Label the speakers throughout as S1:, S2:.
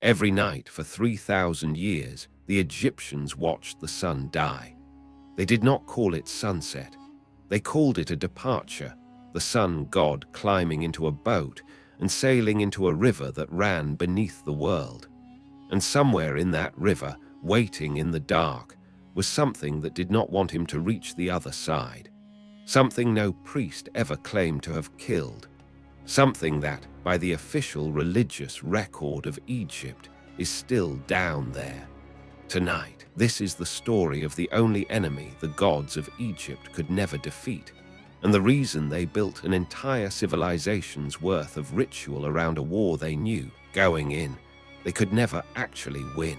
S1: Every night for 3,000 years, the Egyptians watched the sun die. They did not call it sunset. They called it a departure, the sun god climbing into a boat and sailing into a river that ran beneath the world. And somewhere in that river, waiting in the dark, was something that did not want him to reach the other side. Something no priest ever claimed to have killed. Something that, by the official religious record of Egypt, is still down there. Tonight, this is the story of the only enemy the gods of Egypt could never defeat, and the reason they built an entire civilization's worth of ritual around a war they knew, going in, they could never actually win.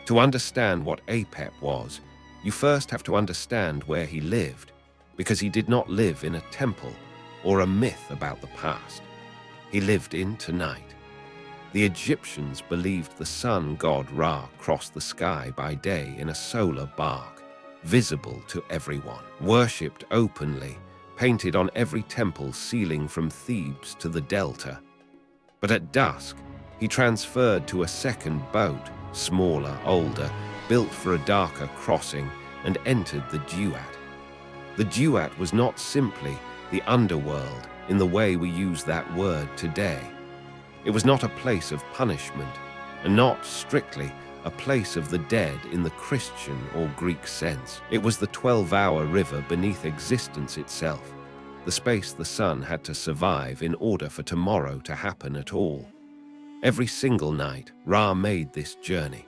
S1: To understand what Apep was, you first have to understand where he lived, because he did not live in a temple or a myth about the past. He lived in tonight. The Egyptians believed the sun god Ra crossed the sky by day in a solar barque, visible to everyone, worshipped openly, painted on every temple ceiling from Thebes to the Delta. But at dusk, he transferred to a second boat, smaller, older, built for a darker crossing, and entered the Duat. The Duat was not simply the underworld in the way we use that word today. It was not a place of punishment, and not strictly a place of the dead in the Christian or Greek sense. It was the 12-hour river beneath existence itself, the space the sun had to survive in order for tomorrow to happen at all. Every single night, Ra made this journey.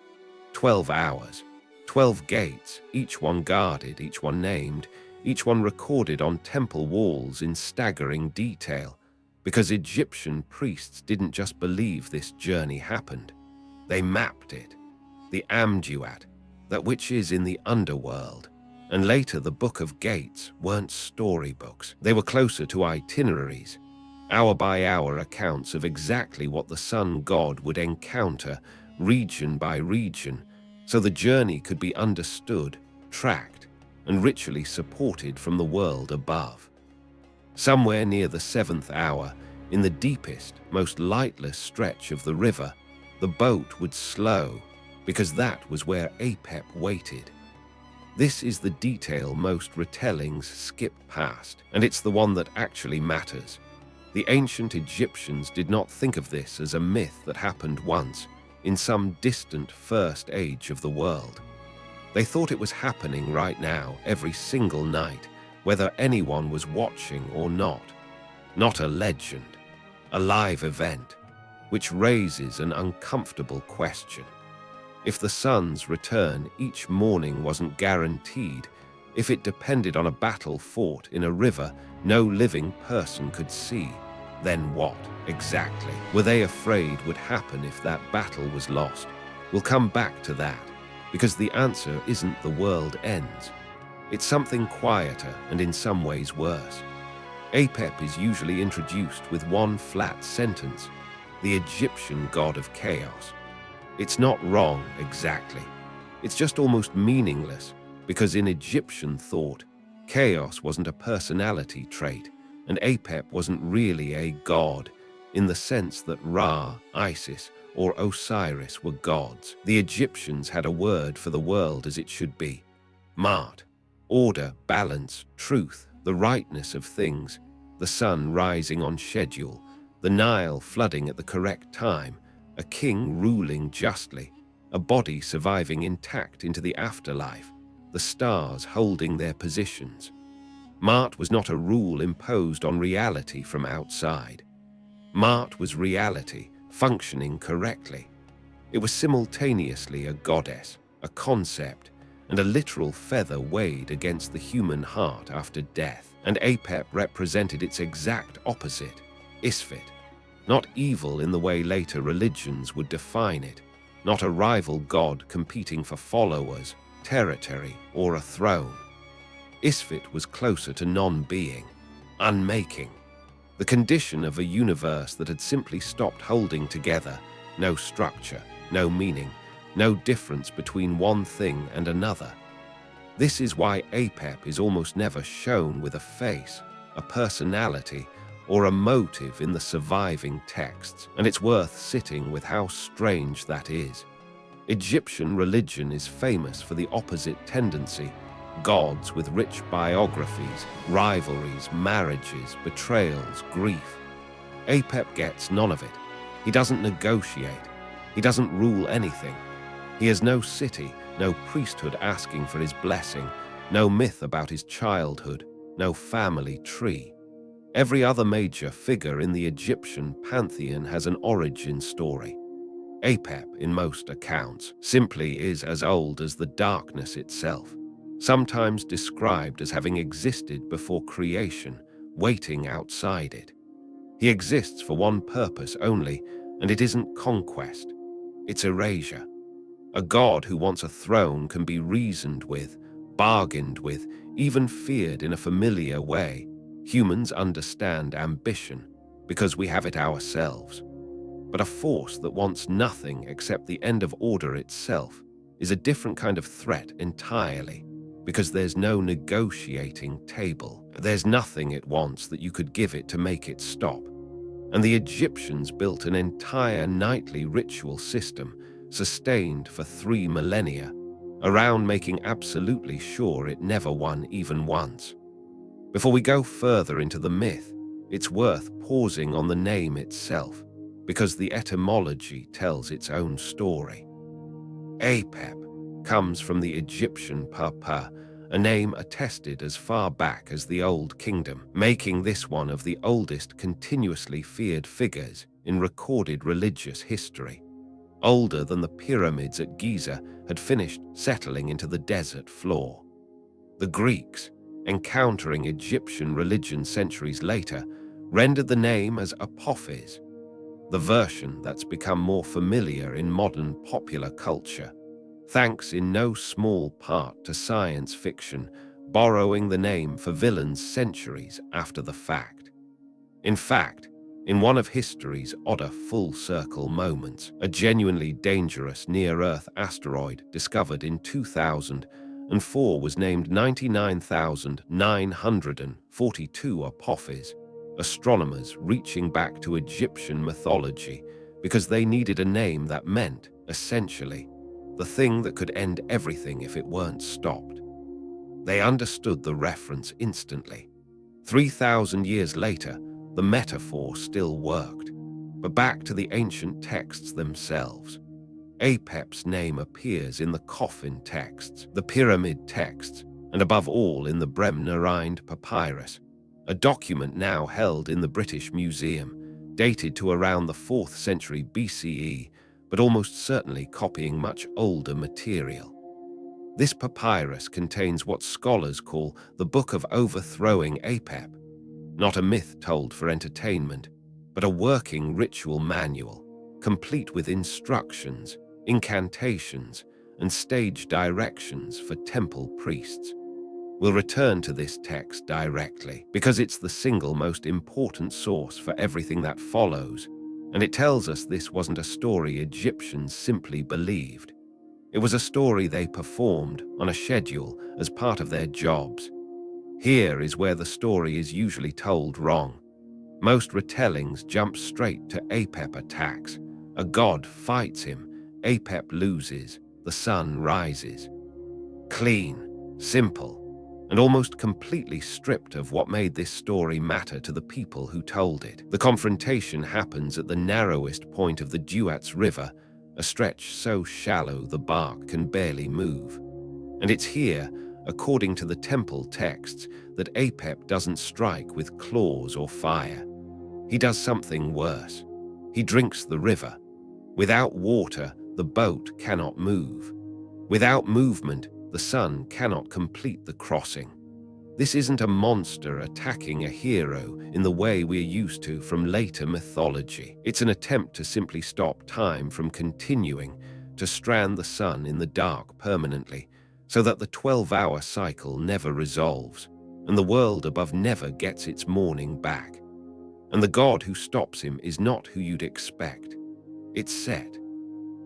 S1: 12 hours, 12 gates, each one guarded, each one named, each one recorded on temple walls in staggering detail, because Egyptian priests didn't just believe this journey happened. They mapped it. The Amduat, that which is in the underworld, and later the Book of Gates, weren't storybooks. They were closer to itineraries, hour-by-hour accounts of exactly what the sun god would encounter, region by region, so the journey could be understood, tracked, and ritually supported from the world above. Somewhere near the 7th hour, in the deepest, most lightless stretch of the river, the boat would slow, because that was where Apep waited. This is the detail most retellings skip past, and it's the one that actually matters. The ancient Egyptians did not think of this as a myth that happened once, in some distant first age of the world. They thought it was happening right now, every single night, whether anyone was watching or not. Not a legend, a live event, which raises an uncomfortable question. If the sun's return each morning wasn't guaranteed, if it depended on a battle fought in a river no living person could see, then what, exactly, were they afraid would happen if that battle was lost? We'll come back to that, because the answer isn't the world ends. It's something quieter and in some ways worse. Apep is usually introduced with one flat sentence, the Egyptian god of chaos. It's not wrong exactly. It's just almost meaningless, because in Egyptian thought, chaos wasn't a personality trait, and Apep wasn't really a god, in the sense that Ra, Isis, or Osiris were gods. The Egyptians had a word for the world as it should be. Ma'at, order, balance, truth, the rightness of things, the sun rising on schedule, the Nile flooding at the correct time, a king ruling justly, a body surviving intact into the afterlife, the stars holding their positions. Ma'at was not a rule imposed on reality from outside. Ma'at was reality, functioning correctly. It was simultaneously a goddess, a concept, and a literal feather weighed against the human heart after death. And Apep represented its exact opposite, Isfit. Not evil in the way later religions would define it, not a rival god competing for followers, territory, or a throne. Isfit was closer to non-being, unmaking, the condition of a universe that had simply stopped holding together, no structure, no meaning, no difference between one thing and another. This is why Apep is almost never shown with a face, a personality, or a motive in the surviving texts, and it's worth sitting with how strange that is. Egyptian religion is famous for the opposite tendency: gods with rich biographies, rivalries, marriages, betrayals, grief. Apep gets none of it. He doesn't negotiate. He doesn't rule anything. He has no city, no priesthood asking for his blessing, no myth about his childhood, no family tree. Every other major figure in the Egyptian pantheon has an origin story. Apep, in most accounts, simply is as old as the darkness itself, sometimes described as having existed before creation, waiting outside it. He exists for one purpose only, and it isn't conquest. It's erasure. A god who wants a throne can be reasoned with, bargained with, even feared in a familiar way. Humans understand ambition because we have it ourselves. But a force that wants nothing except the end of order itself is a different kind of threat entirely, because there's no negotiating table. There's nothing it wants that you could give it to make it stop. And the Egyptians built an entire nightly ritual system, sustained for 3 millennia, around making absolutely sure it never won even once. Before we go further into the myth, it's worth pausing on the name itself, because the etymology tells its own story. Apep comes from the Egyptian papa, a name attested as far back as the Old Kingdom, making this one of the oldest continuously feared figures in recorded religious history. Older than the pyramids at Giza had finished settling into the desert floor. The Greeks, encountering Egyptian religion centuries later, rendered the name as Apophis, the version that's become more familiar in modern popular culture, thanks in no small part to science fiction borrowing the name for villains centuries after the fact. In fact, in one of history's odder full-circle moments, a genuinely dangerous near-Earth asteroid discovered in 2004 was named 99,942 Apophis, astronomers reaching back to Egyptian mythology because they needed a name that meant, essentially, the thing that could end everything if it weren't stopped. They understood the reference instantly. 3,000 years later, the metaphor still worked. But back to the ancient texts themselves. Apep's name appears in the coffin texts, the pyramid texts, and above all in the Bremner-Rhind Papyrus, a document now held in the British Museum, dated to around the 4th century BCE, but almost certainly copying much older material. This papyrus contains what scholars call the Book of Overthrowing Apep, not a myth told for entertainment, but a working ritual manual, complete with instructions, incantations, and stage directions for temple priests. We'll return to this text directly, because it's the single most important source for everything that follows, and it tells us this wasn't a story Egyptians simply believed. It was a story they performed on a schedule as part of their jobs. Here is where the story is usually told wrong. Most retellings jump straight to Apep attacks. A god fights him, Apep loses, the sun rises. Clean, simple, and almost completely stripped of what made this story matter to the people who told it. The confrontation happens at the narrowest point of the Duat's river, a stretch so shallow the barque can barely move. And it's here, according to the temple texts, that Apep doesn't strike with claws or fire. He does something worse. He drinks the river. Without water, the boat cannot move. Without movement, the sun cannot complete the crossing. This isn't a monster attacking a hero in the way we're used to from later mythology. It's an attempt to simply stop time from continuing, to strand the sun in the dark permanently, so that the 12-hour cycle never resolves, and the world above never gets its morning back. And the god who stops him is not who you'd expect. It's Set,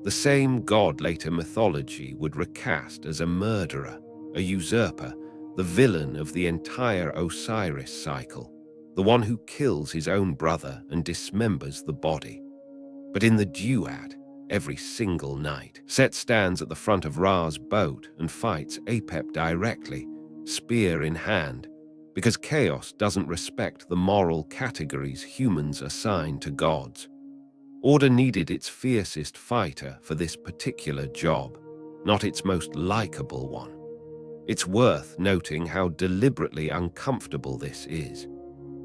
S1: the same god later mythology would recast as a murderer, a usurper, the villain of the entire Osiris cycle. the one who kills his own brother and dismembers the body. But in the Duat, every single night, Set stands at the front of Ra's boat and fights Apep directly, spear in hand, because chaos doesn't respect the moral categories humans assign to gods. Order needed its fiercest fighter for this particular job, not its most likable one. It's worth noting how deliberately uncomfortable this is.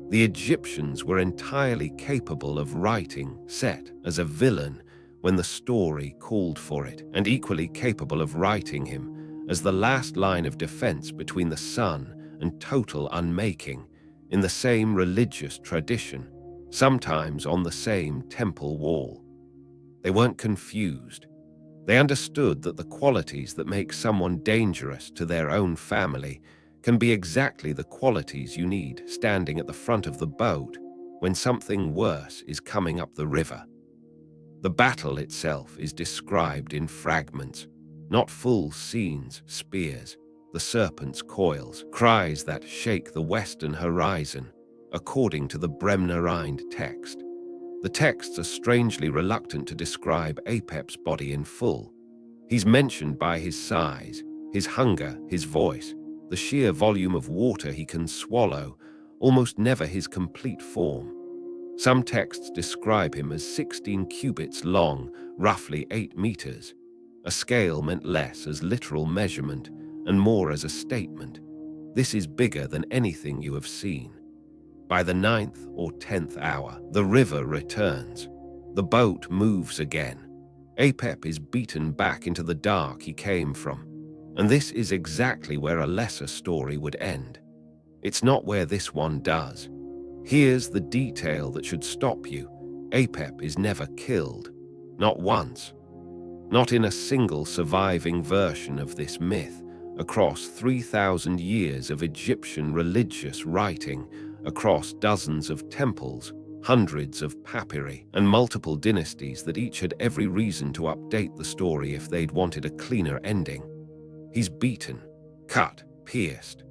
S1: The Egyptians were entirely capable of writing Set as a villain when the story called for it, and equally capable of writing him as the last line of defense between the sun and total unmaking in the same religious tradition, sometimes on the same temple wall. They weren't confused. They understood that the qualities that make someone dangerous to their own family can be exactly the qualities you need standing at the front of the boat when something worse is coming up the river. The battle itself is described in fragments, not full scenes, spears, the serpent's coils, cries that shake the western horizon, according to the Bremner-Rhind text. The texts are strangely reluctant to describe Apep's body in full. He's mentioned by his size, his hunger, his voice, the sheer volume of water he can swallow, almost never his complete form. Some texts describe him as 16 cubits long, roughly 8 meters. A scale meant less as literal measurement and more as a statement. This is bigger than anything you have seen. By the 9th or 10th hour, the river returns. The boat moves again. Apep is beaten back into the dark he came from. And this is exactly where a lesser story would end. It's not where this one does. Here's the detail that should stop you. Apep is never killed. Not once. Not in a single surviving version of this myth, across 3,000 years of Egyptian religious writing, across dozens of temples, hundreds of papyri, and multiple dynasties that each had every reason to update the story if they'd wanted a cleaner ending. He's beaten, cut, pierced,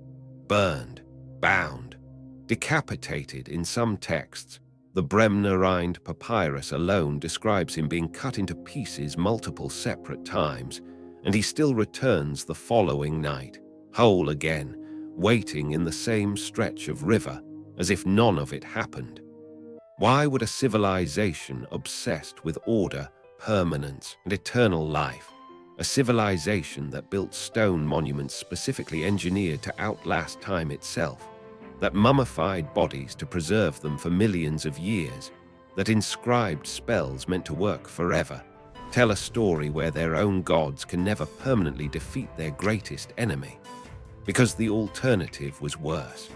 S1: burned, bound, decapitated in some texts. The Bremner-Rhind Papyrus alone describes him being cut into pieces multiple separate times, and he still returns the following night, whole again, waiting in the same stretch of river, as if none of it happened. Why would a civilization obsessed with order, permanence, and eternal life, a civilization that built stone monuments specifically engineered to outlast time itself, that mummified bodies to preserve them for millions of years, that inscribed spells meant to work forever, tell a story where their own gods can never permanently defeat their greatest enemy? Because the alternative was worse.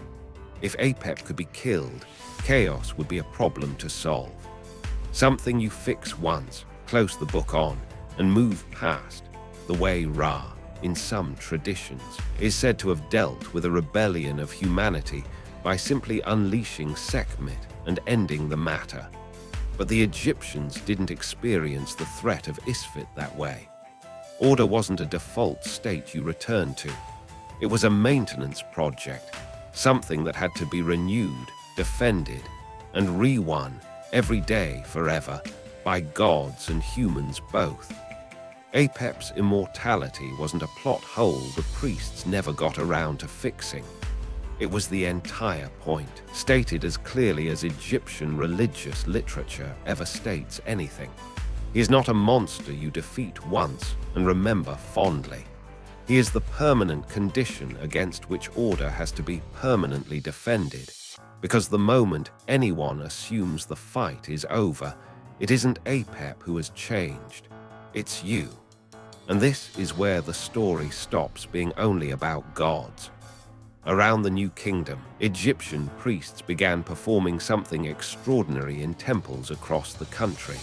S1: If Apep could be killed, chaos would be a problem to solve. Something you fix once, close the book on, and move past, the way Ra, in some traditions, is said to have dealt with a rebellion of humanity by simply unleashing Sekhmet and ending the matter. But the Egyptians didn't experience the threat of Isfit that way. Order wasn't a default state you returned to. It was a maintenance project, something that had to be renewed, defended, and re-won every day forever by gods and humans both. Apep's immortality wasn't a plot hole the priests never got around to fixing. It was the entire point, stated as clearly as Egyptian religious literature ever states anything. He is not a monster you defeat once and remember fondly. He is the permanent condition against which order has to be permanently defended, because the moment anyone assumes the fight is over, it isn't Apep who has changed, it's you. And this is where the story stops being only about gods. Around the New Kingdom, Egyptian priests began performing something extraordinary in temples across the country.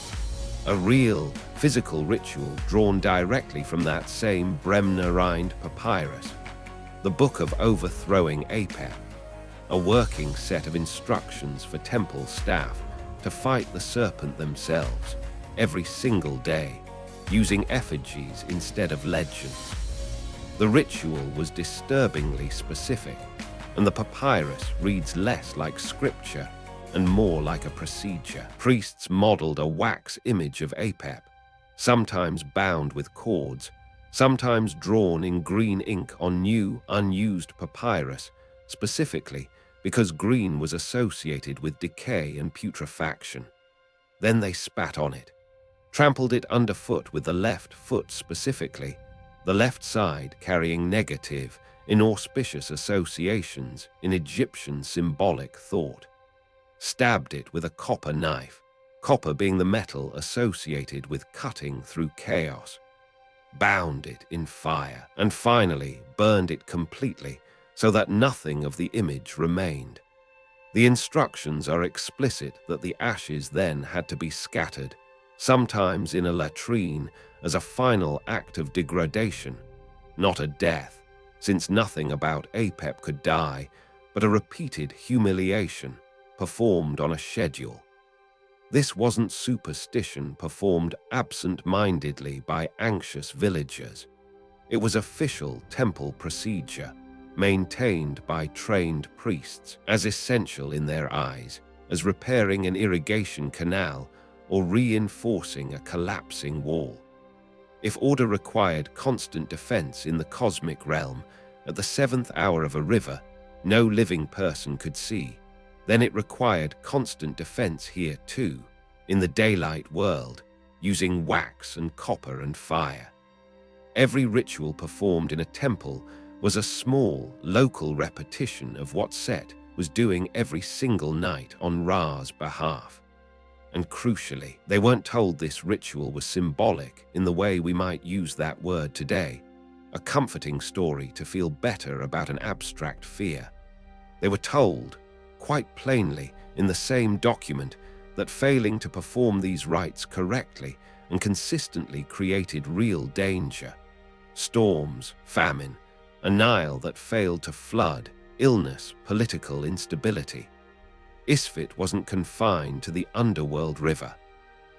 S1: A real, physical ritual drawn directly from that same Bremner-Rhind Papyrus, the Book of Overthrowing Apep, a working set of instructions for temple staff to fight the serpent themselves every single day, using effigies instead of legends. The ritual was disturbingly specific. and the papyrus reads less like scripture and more like a procedure. Priests modeled a wax image of Apep, sometimes bound with cords, sometimes drawn in green ink on new, unused papyrus, specifically because green was associated with decay and putrefaction. Then they spat on it, trampled it underfoot with the left foot specifically, the left side carrying negative, inauspicious associations in Egyptian symbolic thought. Stabbed it with a copper knife, copper being the metal associated with cutting through chaos. Bound it in fire, and finally burned it completely so that nothing of the image remained. The instructions are explicit that the ashes then had to be scattered, sometimes in a latrine, as a final act of degradation, not a death, since nothing about Apep could die, but a repeated humiliation performed on a schedule. This wasn't superstition performed absent-mindedly by anxious villagers. It was official temple procedure, maintained by trained priests, as essential in their eyes as repairing an irrigation canal or reinforcing a collapsing wall. If order required constant defense in the cosmic realm, at the 7th hour of a river, no living person could see, then it required constant defense here too, in the daylight world, using wax and copper and fire. Every ritual performed in a temple was a small, local repetition of what Set was doing every single night on Ra's behalf. And crucially, they weren't told this ritual was symbolic in the way we might use that word today, a comforting story to feel better about an abstract fear. They were told, quite plainly in the same document, that failing to perform these rites correctly and consistently created real danger. Storms, famine, a Nile that failed to flood, illness, political instability. Isfet wasn't confined to the underworld river.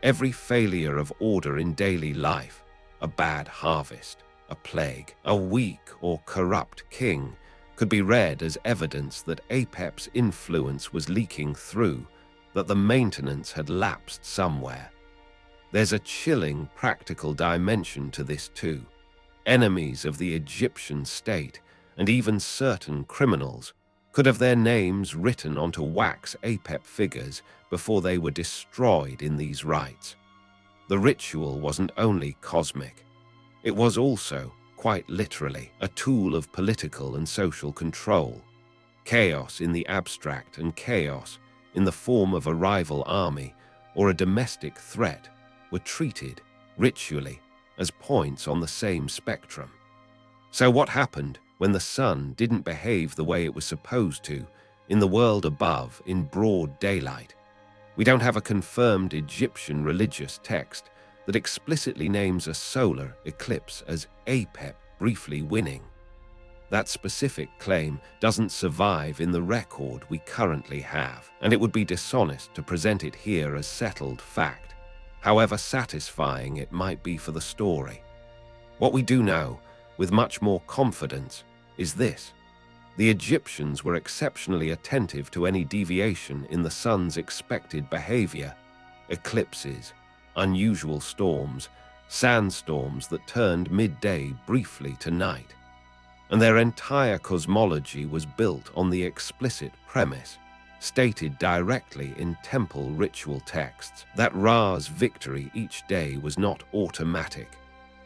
S1: Every failure of order in daily life, a bad harvest, a plague, a weak or corrupt king, could be read as evidence that Apep's influence was leaking through, that the maintenance had lapsed somewhere. There's a chilling practical dimension to this too. Enemies of the Egyptian state, and even certain criminals, could have their names written onto wax Apep figures before they were destroyed in these rites. The ritual wasn't only cosmic. It was also, quite literally, a tool of political and social control. Chaos in the abstract and chaos in the form of a rival army or a domestic threat were treated, ritually, as points on the same spectrum. So what happened when the sun didn't behave the way it was supposed to in the world above in broad daylight? We don't have a confirmed Egyptian religious text that explicitly names a solar eclipse as Apep briefly winning. That specific claim doesn't survive in the record we currently have, and it would be dishonest to present it here as settled fact, however satisfying it might be for the story. What we do know, with much more confidence, is this: the Egyptians were exceptionally attentive to any deviation in the sun's expected behavior, eclipses, unusual storms, sandstorms that turned midday briefly to night. And their entire cosmology was built on the explicit premise, stated directly in temple ritual texts, that Ra's victory each day was not automatic.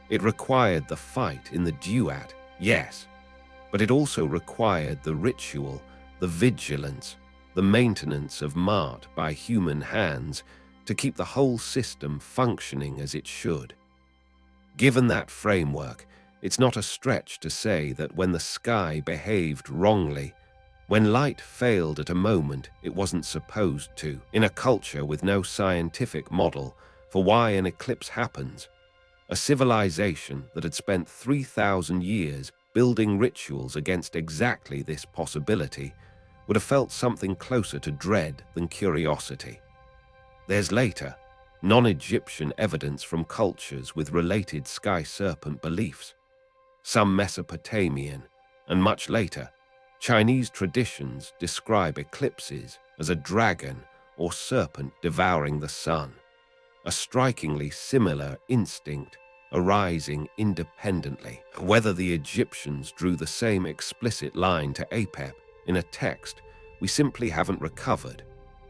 S1: It required the fight in the Duat, yes, but it also required the ritual, the vigilance, the maintenance of Mart by human hands to keep the whole system functioning as it should. Given that framework, it's not a stretch to say that when the sky behaved wrongly, when light failed at a moment it wasn't supposed to, in a culture with no scientific model for why an eclipse happens, a civilization that had spent 3,000 years building rituals against exactly this possibility would have felt something closer to dread than curiosity. There's later, non-Egyptian evidence from cultures with related sky serpent beliefs, some Mesopotamian, and much later, Chinese traditions describe eclipses as a dragon or serpent devouring the sun, a strikingly similar instinct arising independently. Whether the Egyptians drew the same explicit line to Apep in a text we simply haven't recovered,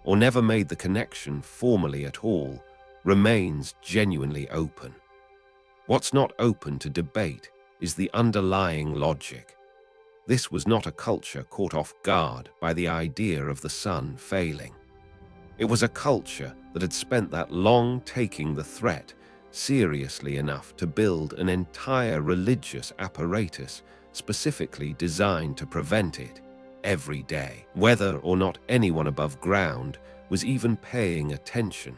S1: or never made the connection formally at all, remains genuinely open. What's not open to debate is the underlying logic. This was not a culture caught off guard by the idea of the sun failing. It was a culture that had spent that long taking the threat seriously enough to build an entire religious apparatus specifically designed to prevent it every day, whether or not anyone above ground was even paying attention.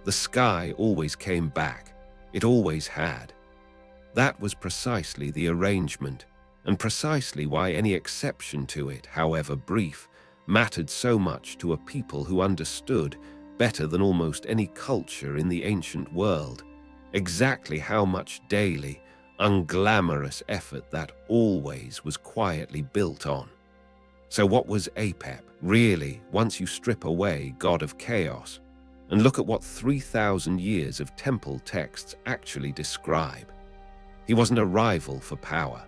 S1: The sky always came back. It always had. That was precisely the arrangement, and precisely why any exception to it, however brief, mattered so much to a people who understood, better than almost any culture in the ancient world, exactly how much daily, unglamorous effort that always was quietly built on. So what was Apep really, once you strip away God of Chaos, and look at what 3,000 years of temple texts actually describe? He wasn't a rival for power.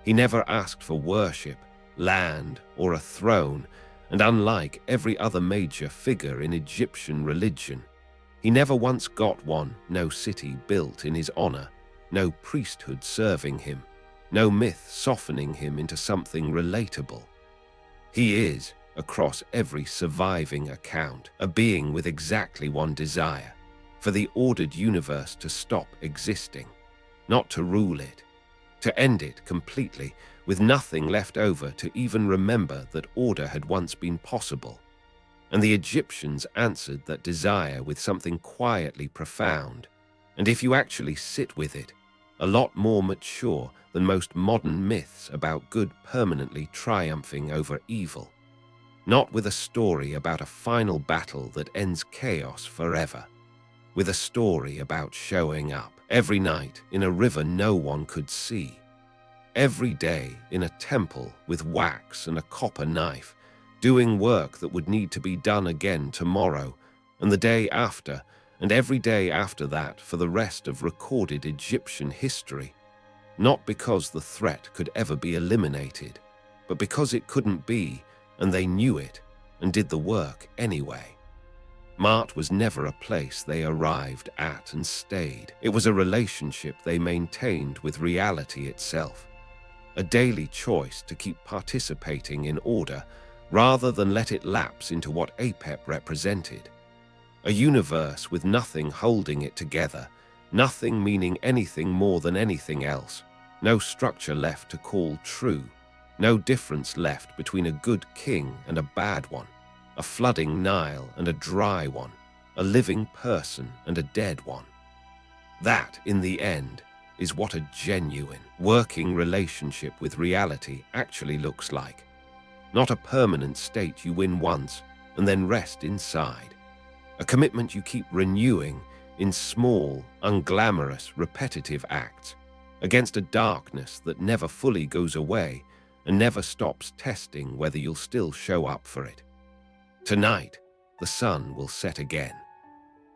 S1: He never asked for worship, land, or a throne, and unlike every other major figure in Egyptian religion, he never once got one. No city built in his honor, no priesthood serving him, no myth softening him into something relatable. He is, across every surviving account, a being with exactly one desire: for the ordered universe to stop existing, not to rule it, to end it completely, with nothing left over to even remember that order had once been possible. And the Egyptians answered that desire with something quietly profound, and if you actually sit with it, a lot more mature than most modern myths about good permanently triumphing over evil. Not with a story about a final battle that ends chaos forever, with a story about showing up every night in a river no one could see, every day in a temple with wax and a copper knife, doing work that would need to be done again tomorrow, and the day after, and every day after that for the rest of recorded Egyptian history, not because the threat could ever be eliminated, but because it couldn't be, and they knew it, and did the work anyway. Mart was never a place they arrived at and stayed. It was a relationship they maintained with reality itself, a daily choice to keep participating in order rather than let it lapse into what Apep represented. A universe with nothing holding it together, nothing meaning anything more than anything else, no structure left to call true, no difference left between a good king and a bad one, a flooding Nile and a dry one, a living person and a dead one. That, in the end, is what a genuine, working relationship with reality actually looks like. Not a permanent state you win once and then rest inside. A commitment you keep renewing in small, unglamorous, repetitive acts against a darkness that never fully goes away and never stops testing whether you'll still show up for it. Tonight, the sun will set again,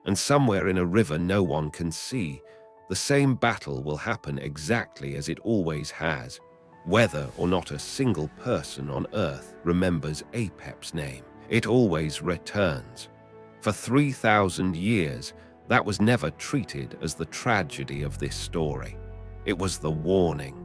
S1: and somewhere in a river no one can see, the same battle will happen exactly as it always has, whether or not a single person on Earth remembers Apep's name. It always returns. For 3,000 years, that was never treated as the tragedy of this story. It was the warning.